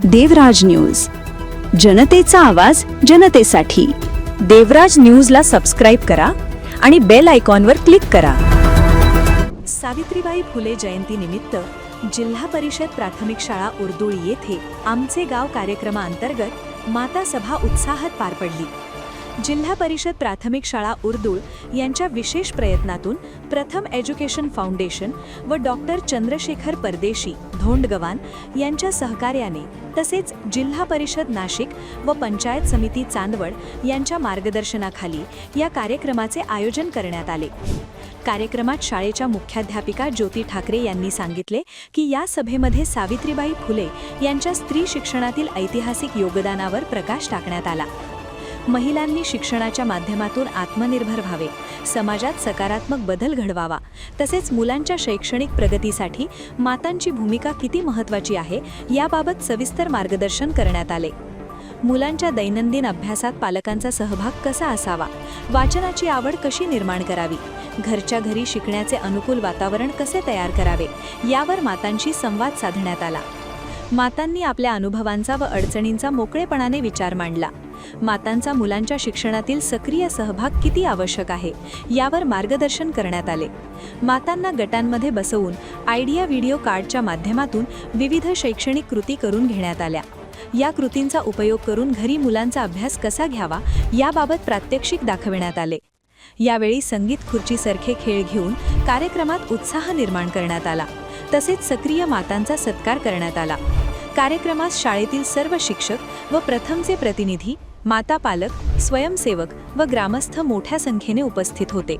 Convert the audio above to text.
देवराज news, जनतेचा आवाज जनतेसाठी। देवराज न्यूजला सबस्क्राइब करा आणि बेल आयकॉनवर क्लिक करा। सावित्रीबाई फुले जयंतीनिमित्त जिल्हा परिषद प्राथमिक शाळा उर्दुळ येथे आमचे गाव कार्यक्रमाअंतर्गत माता सभा उत्साहात पार पडली। जिल्हा परिषद प्राथमिक शाळा उर्दुळ यांच्या विशेष प्रयत्नातून प्रथम एज्युकेशन फाउंडेशन व डॉक्टर चंद्रशेखर परदेशी धोंडगवान यांच्या सहकार्याने तसेच जिल्हा परिषद नाशिक व पंचायत समिती चांदवड यांच्या मार्गदर्शनाखाली या कार्यक्रमाचे आयोजन करण्यात आले। कार्यक्रमात शाळेच्या मुख्याध्यापिका ज्योती ठाकरे यांनी सांगितले की या सभेमध्ये सावित्रीबाई फुले यांच्या स्त्री शिक्षणातील ऐतिहासिक योगदानावर प्रकाश टाकण्यात आला। महिलांनी शिक्षणाच्या माध्यमातून आत्मनिर्भर व्हावे, समाजात सकारात्मक बदल घडवावा, तसेच मुलांच्या शैक्षणिक प्रगतीसाठी मातांची भूमिका किती महत्त्वाची आहे याबाबत सविस्तर मार्गदर्शन करण्यात आले। मुलांच्या दैनंदिन अभ्यासात पालकांचा सहभाग कसा असावा, वाचनाची आवड कशी निर्माण करावी, घरच्या घरी शिकण्याचे अनुकूल वातावरण कसे तयार करावे यावर मातांशी संवाद साधण्यात आला। मातांनी आपल्या अनुभवांचा व अडचणींचा मोकळेपणाने विचार मांडला। मातांचा मुलांच्या शिक्षणातील सक्रिय सहभाग किती आवश्यक आहे यावर मार्गदर्शन करण्यात आले। मातांना गटांमध्ये बसवून आयडिया व्हिडिओ कार्डच्या माध्यमातून विविध शैक्षणिक कृती करून घेण्यात आल्या। या कृतींचा उपयोग करून घरी मुलांचा अभ्यास कसा घ्यावा याबाबत प्रात्यक्षिक दाखविण्यात आले। यावेळी संगीत खुर्चीसारखे खेळ घेऊन कार्यक्रमात उत्साह निर्माण करण्यात आला, तसेच सक्रिय मातांचा सत्कार करण्यात आला। कार्यक्रमात शाळेतील सर्व शिक्षक व प्रथमचे प्रतिनिधी, माता पालक, स्वयंसेवक व ग्रामस्थ मोठ्या संख्येने उपस्थित होते।